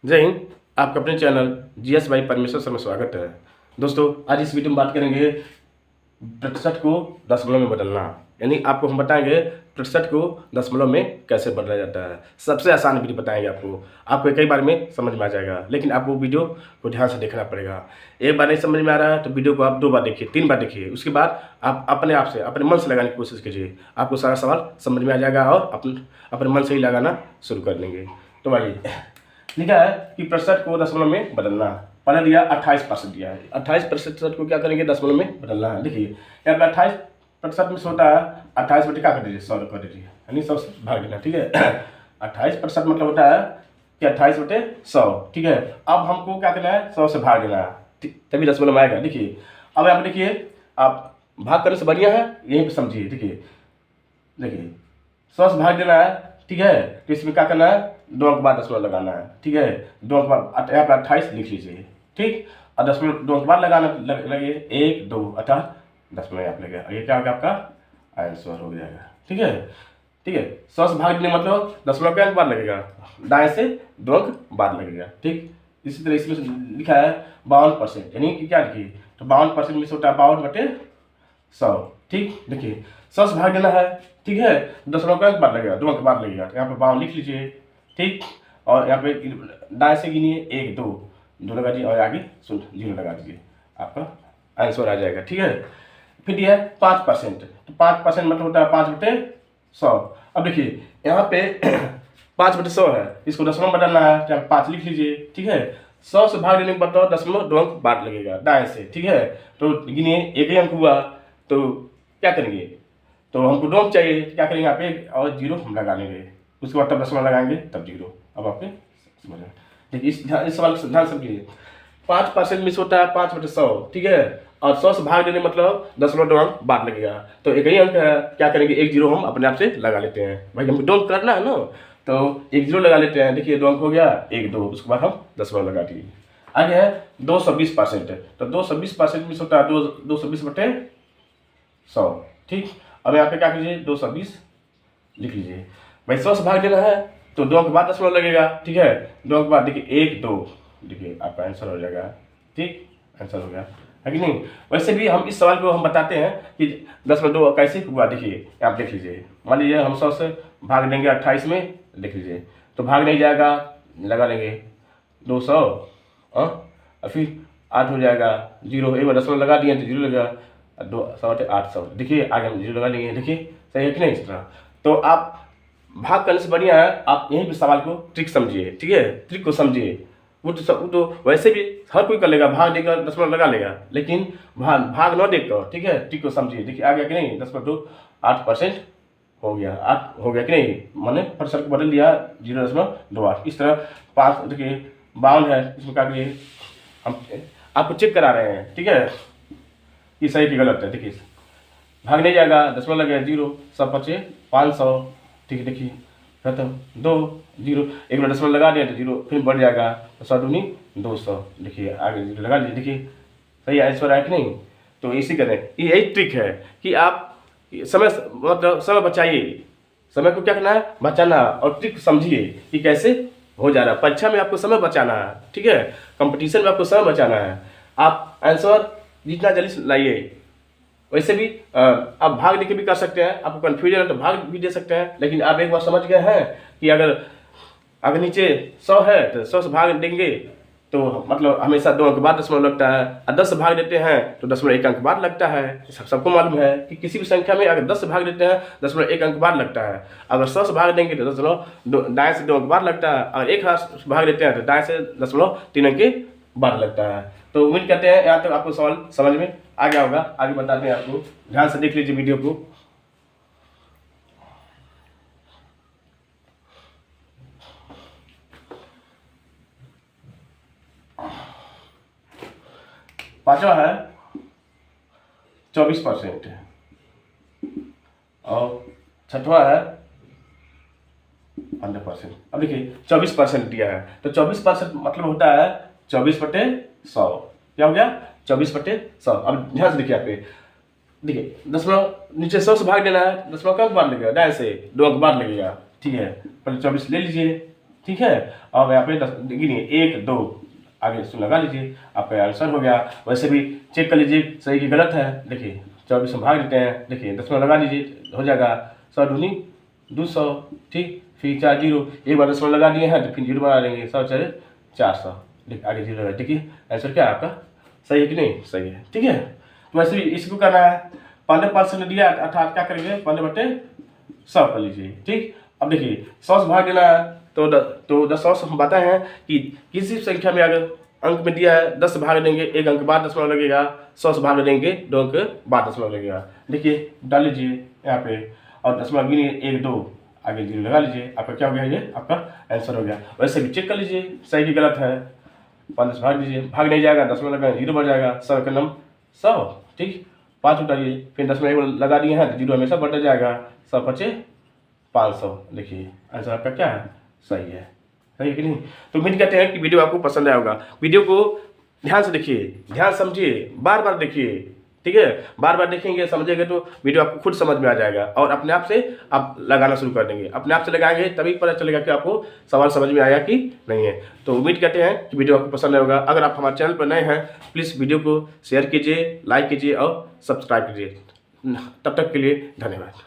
जय हिंद। आपका अपने चैनल जीएस भाई परमेश्वर सर में स्वागत है। दोस्तों, आज इस वीडियो में बात करेंगे प्रतिशत को दशमलव में बदलना। यानी आपको हम बताएंगे प्रतिशत को दशमलव में कैसे बदला जाता है। सबसे आसान विधि बताएंगे आपको कई बार में समझ में आ जाएगा, लेकिन आपको वीडियो को ध्यान से देखना पड़ेगा। एक बार नहीं समझ में आ रहा है तो वीडियो को आप 2 बार देखिए, 3 बार देखिए। उसके बाद आप अपने आप से अपने मन से लगाने की कोशिश कीजिए। आपको सारा सवाल समझ में आ जाएगा और अपने मन से ही लगाना शुरू कर देंगे। तो भाई लिखा है कि प्रतिशत को दशमलव में बदलना। पहले दिया 28% दिया है। 28% को क्या करेंगे, दशमलव में बदलना है। देखिए यहाँ पे 28% में होता है 28 बटे क्या कर दीजिए, 100 कर दीजिए, यानी 100 से भाग देना। ठीक है 28% मतलब होता है कि 28 बटे 100। ठीक है, अब हमको क्या करना है, 100 से भाग देना है, तभी दशमलव आएगा। देखिए अब यहाँ पे देखिए, आप भाग करने से बढ़िया है यहीं पर समझिए। देखिए 100 से भाग देना है। ठीक है, तो इसमें क्या करना है, 2 अंक बाद दशमलव लगाना है। ठीक है, 2 अंक बाद यहाँ पर 28 लिख लीजिए। ठीक, और दशमलव 2 अंक बाद लगाना लगे 1 2 अर्थात दशमलव यहाँ लगेगा। ये क्या होगा, आपका आंसर हो जाएगा। ठीक है, 100 से भाग देने मतलब दशमलव के अंक बाद लगेगा, दाएं से 2 अंक बाद लगेगा। ठीक, इसी तरह इसमें लिखा है 52%, यानी कि क्या लिखिए, तो 52% में से होता है 52 बटे 100। ठीक, देखिए 100 से भाग देना है। ठीक है, दशमलव का अंक बाद लगेगा, 2 अंक बाद लगेगा, तो यहाँ पे 52 लिख लीजिए। ठीक, और यहाँ पे दाएं से गिनिए 1 2 2 लगा दीजिए और आगे 0 लगा दीजिए, आपका आंसर आ जाएगा। ठीक है, फिर यह है 5%, तो 5% मतलब होता है 5 बटे 100। अब देखिए यहाँ पे 5 बटे 100 है, इसको दशमलव बदलना है, तो यहाँ 5 लिख लीजिए। ठीक है, 100 से भाग देने के बाद दशमलव 2 अंक बाद लगेगा दाएं से। ठीक है, तो गिनिए एक ही अंक हुआ, तो क्या करेंगे, तो हमको 2 अंक चाहिए, क्या करेंगे यहाँ पे और 0 हम लगा लेंगे, उसके बाद तब दशमलव लगाएंगे तब 0। अब आपके समझ में देखिए, इस सवाल को ध्यान समझिए। 5% मिस होता है 5 बटे 100। ठीक है, और 100 से भाग देने मतलब दशमलव 2 अंक बाद लगेगा, तो एक ही अंक है, क्या करेंगे, 1 0 हम अपने आप से लगा लेते हैं। भाई हमको 2 अंक करना है ना, तो 1 0 लगा लेते हैं। देखिए 2 अंक हो गया, 1 2, उसके बाद हम दशमलव लगा दिए। आगे है 220%, तो 220% मिस होता है 220 बटे 100। ठीक, अब यहाँ पे क्या कीजिए, 220 लिख लीजिए। भाई 100 से भाग देना है तो 2 अंक बाद दशमलव लगेगा। ठीक है, 2 अंक बाद देखिए 1 2, देखिए आपका आंसर हो जाएगा। ठीक, आंसर हो गया है कि नहीं। वैसे भी हम इस सवाल को हम बताते हैं कि 10/2 कैसे हुआ। देखिए आप देख लीजिए, मान लीजिए हम 100 से भाग देंगे 28 में, लिख लीजिए, तो भाग नहीं जाएगा, लगा लेंगे 200 और फिर 8 हो जाएगा, 0 एक बार दशमलव लगा दिए तो 0 लगेगा, 200 बटे 800। देखिए आगे हम 0 लगा लेंगे। देखिए सही है कि नहीं। इस तरह तो आप भाग करने से बढ़िया है आप यहीं पे सवाल को ट्रिक समझिए। ठीक है, ट्रिक को समझिए। वो तो वैसे भी हर कोई कर लेगा, भाग देगा दशमलव लगा लेगा, लेकिन भाग न देखकर, ठीक है, ट्रिक को समझिए। देखिए आ गया कि नहीं, 10/8% हो गया, 8 हो गया कि नहीं, मैंने प्रतिशत को बदल दिया 0.28। इस तरह 5 देखिए 52 है, इसमें क्या करिए, हम आपको चेक करा रहे हैं। ठीक है, ये सही कि गलत है। देखिए भाग नहीं जाएगा, दशमलव लगेगा 0, 100 बचे 500। ठीक है, देखिए खत्म, 2 0, एक बार दशमलव लगा दिया तो 0 फिर बढ़ जाएगा, तो 100 दूनी 200। देखिए आगे 0 लगा लीजिए। देखिए सही आंसर आया कि नहीं। तो इसी करें, यही ट्रिक है कि आप समय मतलब समय बचाइए, समय को क्या करना है, बचाना, और ट्रिक समझिए कि कैसे हो जा रहा है। परीक्षा में आपको समय बचाना है। ठीक है, कंपटीशन में आपको समय बचाना है। आप आंसर जितना जल्दी लाइए। वैसे भी आप भाग दे के भी कर सकते हैं, आपको कन्फ्यूजन है तो भाग भी दे सकते हैं, लेकिन आप एक बार समझ गए हैं कि अगर नीचे 100 है तो 100 से भाग देंगे तो मतलब हमेशा 2 अंक बाद दशमलव लगता है, और 10 से भाग देते हैं तो दशमलव 1 अंक बाद लगता है। सबको मालूम है कि किसी भी संख्या में अगर 10 से भाग देते हैं दशमलव 1 अंक बाद लगता है। अगर 100 से भाग देंगे तो दशमलव दाएं से 2 अंक बाद लगता है, अगर 1 से भाग देते हैं तो दाएं से दशमलव 3 अंक के बाद लगता है। तो उम्मीद करते हैं यहाँ तक आपको सवाल समझ में आ गया होगा। आगे बताते हैं आपको, ध्यान से देख लीजिए वीडियो को। पांचवा है 24% और छठवा है 15%। अब देखिए 24% दिया है, तो 24% मतलब होता है 24/100। क्या हो गया, 24/100। अब ध्यान से देखिए यहाँ पे, देखिए दशमलव नीचे 100 से भाग देना है, दशमलव का अंक बाद लगेगा, दाएं से 2 अंक बाद लगेगा। ठीक है, पहले 24 ले लीजिए। ठीक है। अब यहाँ पे 10 गिनिए, 1 2 आगे इसमें लगा लीजिए, आपका आंसर हो गया। वैसे भी चेक कर लीजिए सही कि गलत है। देखिए 24 में भाग देते हैं, देखिए 10 में लगा लीजिए, हो जाएगा 100 दूनी 200, ठीक। फिर 4 जीरो, एक बार 10 में लगा दिए हैं तो फिर जीरो बना देंगे, 100 4 400, देखिए आगे जीरो लगा। देखिए आंसर क्या है आपका, सही है कि नहीं, सही है, ठीक है। तो वैसे भी इसको करना है, 15% ने दिया अर्थात क्या करेंगे 15/100 कर लीजिए, ठीक। अब देखिए 100 से भाग देना है तो 100 से हम बताए हैं कि किसी संख्या में अगर अंक में दिया है 10 से भाग देंगे, 1 अंक बाद दशमलव लगेगा, 100 से भाग देंगे 2 अंक बाद दशमलव लगेगा। देखिए डाल लीजिए यहाँ पे और दशमलव गिनिए 1 2 आगे जीरो लगा लीजिए, आपका क्या हो गया, ये आपका आंसर हो गया। वैसे भी चेक कर लीजिए सही कि गलत है, 5 से भाग दीजिए, भाग नहीं जाएगा, दशमलव लगा जीरो बढ़ जाएगा, 100 का नम 100, ठीक। 5 उठाइए, फिर 10 में 1 लगा दिए हैं तो जीरो हमेशा बढ़ता जाएगा, 100 5 500, देखिए आंसर आपका क्या है, सही है, सही है कि नहीं। तो उम्मीद करते हैं कि वीडियो आपको पसंद आया होगा। वीडियो को ध्यान से देखिए, ध्यान समझिए, बार बार देखिए, ठीक है। बार बार देखेंगे समझेंगे तो वीडियो आपको खुद समझ में आ जाएगा और अपने आप से आप लगाना शुरू कर देंगे। अपने आप से लगाएंगे तभी पता चलेगा कि आपको सवाल समझ में आया कि नहीं है। तो उम्मीद करते हैं कि वीडियो आपको पसंद आया होगा। अगर आप हमारे चैनल पर नए हैं प्लीज़ वीडियो को शेयर कीजिए, लाइक कीजिए और सब्सक्राइब कीजिए। तब तक के लिए धन्यवाद।